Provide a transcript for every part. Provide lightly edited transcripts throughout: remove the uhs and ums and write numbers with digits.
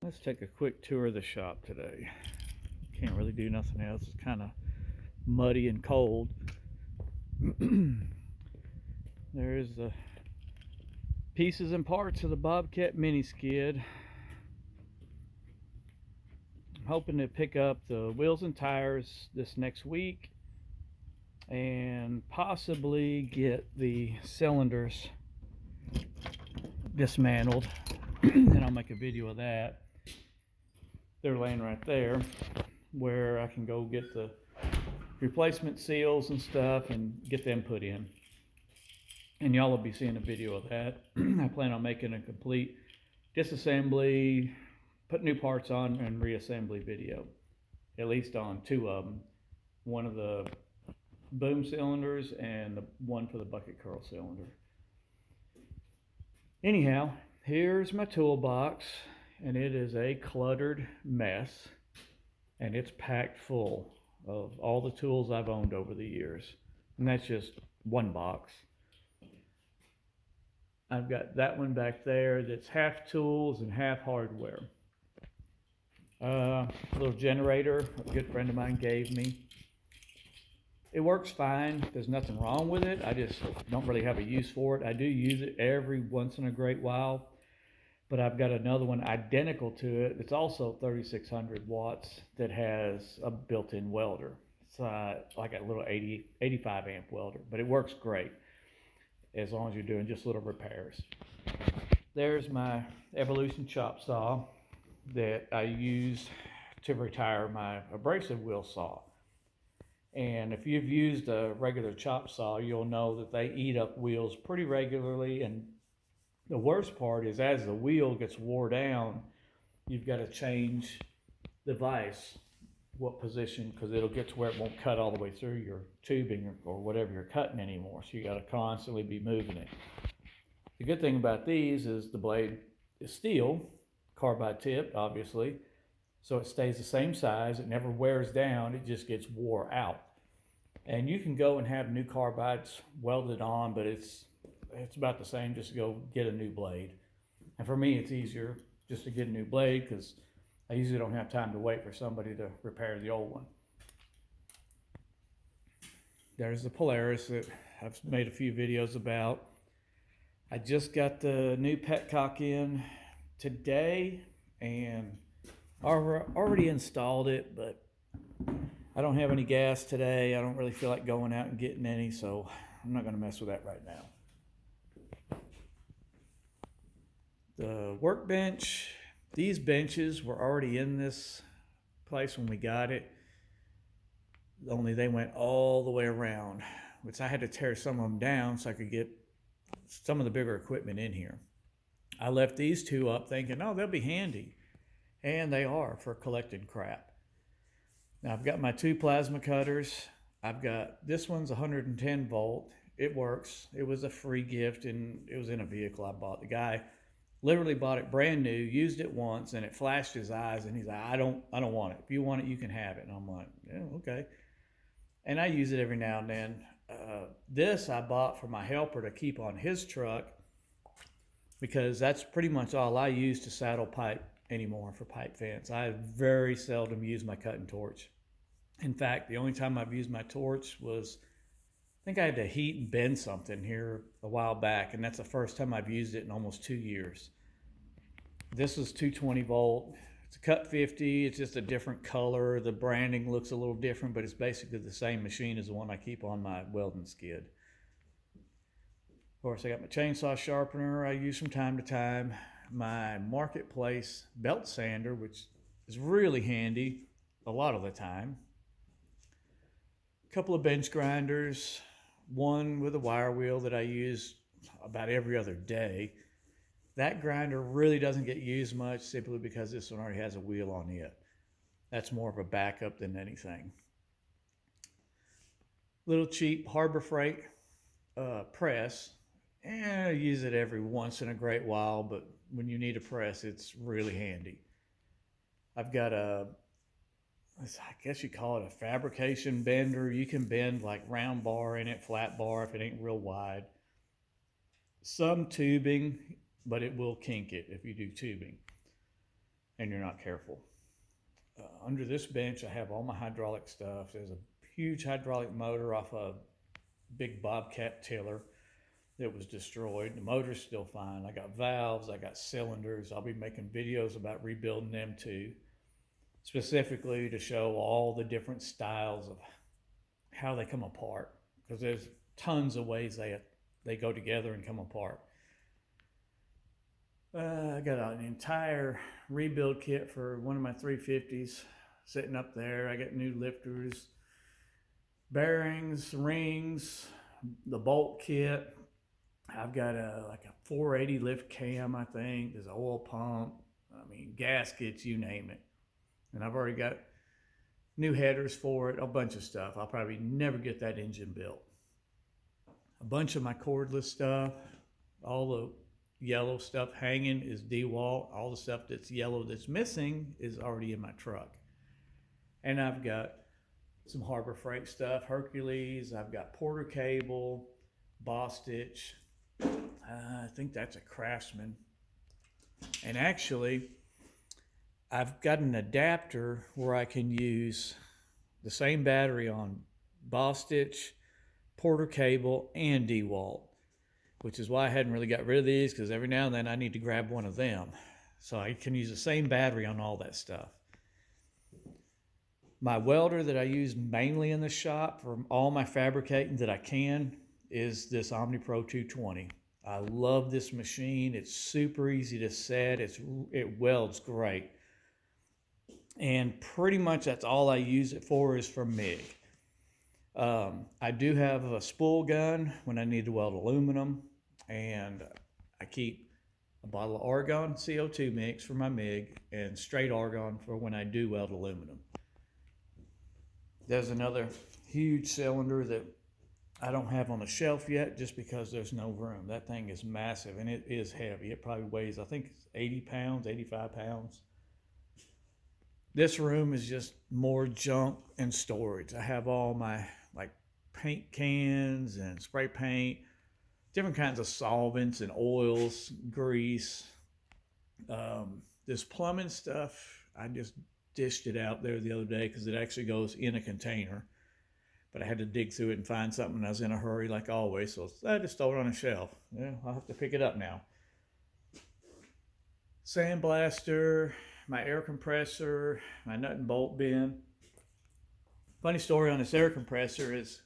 Let's take a quick tour of the shop today. Can't really do nothing else. It's kind of muddy and cold. There's the pieces and parts of the Bobcat mini skid. I'm hoping to pick up the wheels and tires this next week and possibly get the cylinders dismantled. And I'll make a video of that. They're laying right there where I can go get the replacement seals and stuff and get them put in. And y'all will be seeing a video of that. I plan on making a complete disassembly, put new parts on, and reassembly video, at least on two of them. One of the boom cylinders and the one for the bucket curl cylinder. Anyhow, here's my toolbox, and it is a cluttered mess, and it's packed full of all the tools I've owned over the years. And that's just one box. I've got that one back there that's half tools and half hardware. A little generator a good friend of mine gave me. It works fine. There's nothing wrong with it. I just don't really have a use for it. I do use it every once in a great while, but I've got another one identical to it. It's also 3600 watts that has a built-in welder. It's like a little 85 amp welder, but it works great as long as you're doing just little repairs. There's my Evolution chop saw that I use to retire my abrasive wheel saw. And if you've used a regular chop saw, you'll know that they eat up wheels pretty regularly. And the worst part is as the wheel gets wore down, you've got to change the vise, what position, because it'll get to where it won't cut all the way through your tubing or whatever you're cutting anymore. So you got to constantly be moving it. The good thing about these is the blade is steel, carbide tipped, obviously. So it stays the same size. It never wears down. It just gets wore out. And you can go and have new carbides welded on, but it's about the same just to go get a new blade. And for me, it's easier just to get a new blade because I usually don't have time to wait for somebody to repair the old one. There's the Polaris that I've made a few videos about. I just got the new petcock in today and already installed it, but I don't have any gas today. I don't really feel like going out and getting any, so I'm not going to mess with that right now. The workbench, these benches were already in this place when we got it, only they went all the way around, which I had to tear some of them down so I could get some of the bigger equipment in here. I left these two up thinking, oh, they'll be handy. And they are for collecting crap. Now I've got my two plasma cutters. I've got, this one's 110 volt. It works. It was a free gift and it was in a vehicle I bought. The guy literally bought it brand new, used it once, and it flashed his eyes and he's like, I don't want it. If you want it, you can have it. And I'm like, yeah, okay. And I use it every now and then. This I bought for my helper to keep on his truck because that's pretty much all I use to saddle pipe anymore for pipe fence. I very seldom use my cutting torch. In fact, the only time I've used my torch was, I think I had to heat and bend something here a while back, and that's the first time I've used it in almost 2 years. This is 220 volt. It's a cut 50. It's just a different color. The branding looks a little different, but it's basically the same machine as the one I keep on my welding skid. Of course, I got my chainsaw sharpener I use from time to time. My Marketplace belt sander, which is really handy a lot of the time. A couple of bench grinders, one with a wire wheel that I use about every other day. That grinder really doesn't get used much simply because this one already has a wheel on it. That's more of a backup than anything. Little cheap Harbor Freight press. I use it every once in a great while, but when you need a press, it's really handy. I've got I guess you call it a fabrication bender. You can bend like round bar in it, flat bar if it ain't real wide. Some tubing, but it will kink it if you do tubing. and you're not careful. Under this bench, I have all my hydraulic stuff. There's a huge hydraulic motor off a big Bobcat tiller that was destroyed. The motor's still fine. I got valves, I got cylinders. I'll be making videos about rebuilding them too, specifically to show all the different styles of how they come apart, because there's tons of ways they go together and come apart. I got an entire rebuild kit for one of my 350s sitting up there. I got new lifters, bearings, rings, the bolt kit. I've got like a 480 lift cam, I think. There's an oil pump. I mean, gaskets, you name it. And I've already got new headers for it, a bunch of stuff. I'll probably never get that engine built. A bunch of my cordless stuff, all the yellow stuff hanging is DeWalt. All the stuff that's yellow that's missing is already in my truck. And I've got some Harbor Freight stuff, Hercules. I've got Porter cable, Bostitch. I think that's a Craftsman. And actually, I've got an adapter where I can use the same battery on Bostitch, Porter cable, and DeWalt, which is why I hadn't really got rid of these, because every now and then I need to grab one of them. So I can use the same battery on all that stuff. My welder that I use mainly in the shop for all my fabricating that I can is this OmniPro 220. I love this machine. It's super easy to set. It welds great. And pretty much that's all I use it for, is for MIG. I do have a spool gun when I need to weld aluminum, and I keep a bottle of argon CO2 mix for my MIG and straight argon for when I do weld aluminum. There's another huge cylinder that I don't have on the shelf yet just because there's no room. That thing is massive and it is heavy. It probably weighs, I think it's 80 pounds, 85 pounds. This room is just more junk and storage. I have all my like paint cans and spray paint, different kinds of solvents and oils, grease. This plumbing stuff, I just dished it out there the other day because it actually goes in a container. But I had to dig through it and find something, and I was in a hurry like always, so I just throw it on a shelf. Yeah, I'll have to pick it up now. Sandblaster, my air compressor, my nut and bolt bin. Funny story on this air compressor is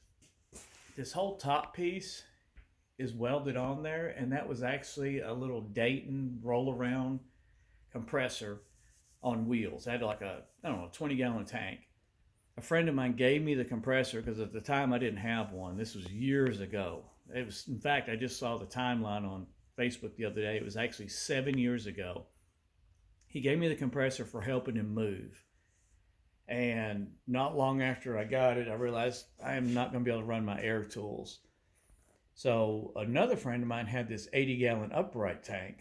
this whole top piece is welded on there, and that was actually a little Dayton roll-around compressor on wheels. It had like a, 20-gallon tank. A friend of mine gave me the compressor because at the time I didn't have one. This was years ago. It was, in fact, I just saw the timeline on Facebook the other day. It was actually 7 years ago. He gave me the compressor for helping him move. And not long after I got it, I realized I am not going to be able to run my air tools. So another friend of mine had this 80-gallon upright tank.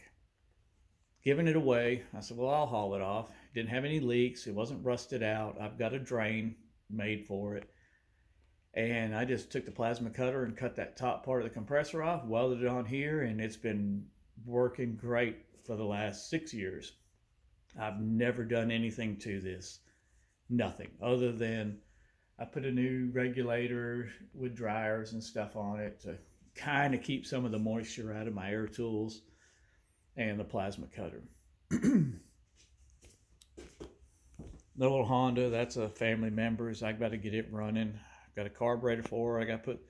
Giving it away, I said, well, I'll haul it off. Didn't have any leaks. It wasn't rusted out. I've got a drain made for it. And I just took the plasma cutter and cut that top part of the compressor off, welded it on here, and it's been working great for the last 6 years. I've never done anything to this. Nothing other than I put a new regulator with dryers and stuff on it to kind of keep some of the moisture out of my air tools and the plasma cutter. The little Honda, that's a family member's. I got to get it running. I've got a carburetor for it. I got to put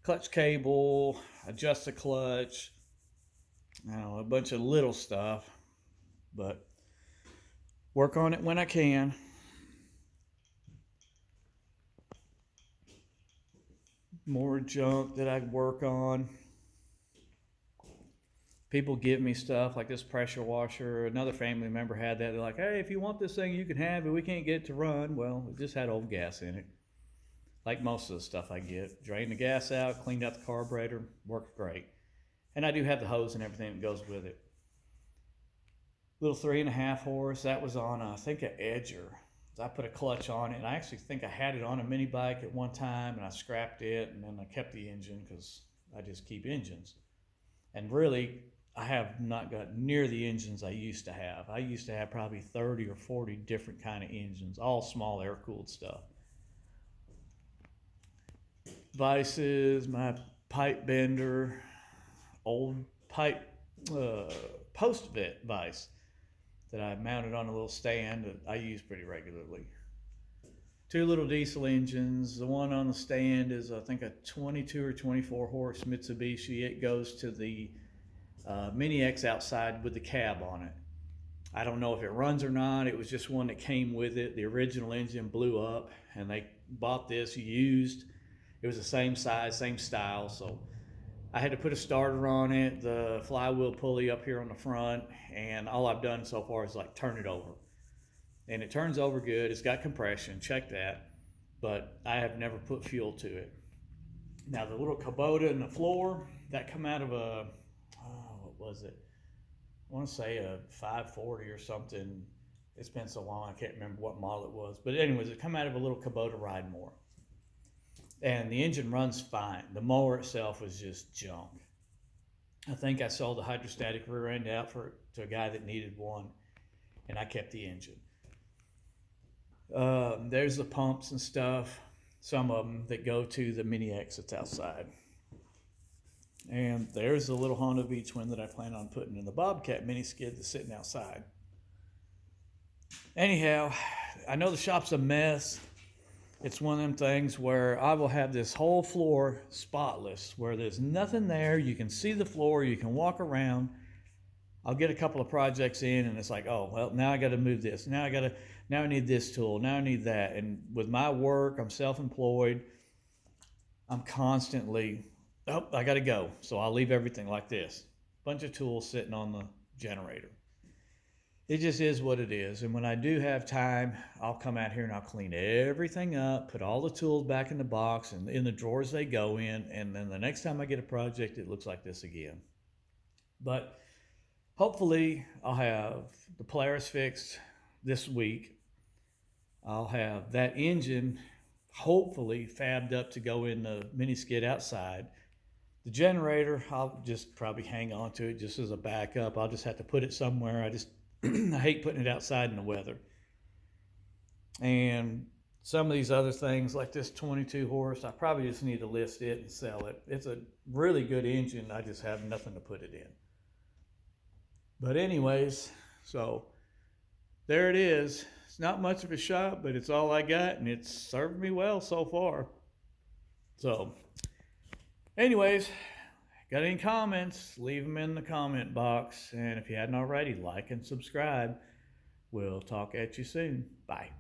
clutch cable, adjust the clutch, a bunch of little stuff, but work on it when I can. More junk that I work on. People give me stuff like this pressure washer. Another family member had that. They're like, hey, if you want this thing, you can have it. We can't get it to run. Well, it just had old gas in it. Like most of the stuff I get. Drained the gas out, cleaned out the carburetor, worked great. And I do have the hose and everything that goes with it. Little 3.5 horse, that was on, I think, an Edger. So I put a clutch on it, and I actually think I had it on a mini bike at one time, and I scrapped it, and then I kept the engine because I just keep engines. And really, I have not got near the engines I used to have. I used to have probably 30 or 40 different kind of engines, all small air-cooled stuff. Vices, my pipe bender, old pipe post vise that I mounted on a little stand that I use pretty regularly. Two little diesel engines. The one on the stand is, I think, a 22 or 24 horse Mitsubishi. It goes to the Mini X outside with the cab on it. I don't know if it runs or not. It was just one that came with it. The original engine blew up, and they bought this used. It was the same size, same style, so I had to put a starter on it, the flywheel pulley up here on the front, and all I've done so far is like turn it over. And it turns over good. It's got compression, check that, but I have never put fuel to it. Now the little Kubota in the floor, that come out of a, what was it? I want to say a 540 or something. It's been so long I can't remember what model it was. But anyways, it come out of a little Kubota ride mower. And the engine runs fine. The mower itself was just junk. I think I sold the hydrostatic rear end out to a guy that needed one, and I kept the engine. There's the pumps and stuff, some of them that go to the Mini X that's outside. And there's the little Honda V-twin that I plan on putting in the Bobcat mini skid that's sitting outside. Anyhow, I know the shop's a mess. It's one of them things where I will have this whole floor spotless, where there's nothing there. You can see the floor, you can walk around. I'll get a couple of projects in, and it's like, oh, well, now I got to move this. Now I need this tool. Now I need that. And with my work, I'm self-employed. I'm constantly, oh, I got to go. So I'll leave everything like this. Bunch of tools sitting on the generator. It just is what it is. And when I do have time, I'll come out here and I'll clean everything up, put all the tools back in the box and in the drawers they go in. And then the next time I get a project, it looks like this again. But hopefully I'll have the Polaris fixed this week. I'll have that engine hopefully fabbed up to go in the mini skid outside. The generator, I'll just probably hang on to it just as a backup. I'll just have to put it somewhere. I hate putting it outside in the weather. And some of these other things like this 22 horse, I probably just need to list it and sell it. It's a really good engine. I just have nothing to put it in. But anyways, so there it is. It's not much of a shop, but it's all I got, and it's served me well so far. So anyways, got any comments, leave them in the comment box. And if you hadn't already, like and subscribe. We'll talk at you soon. Bye.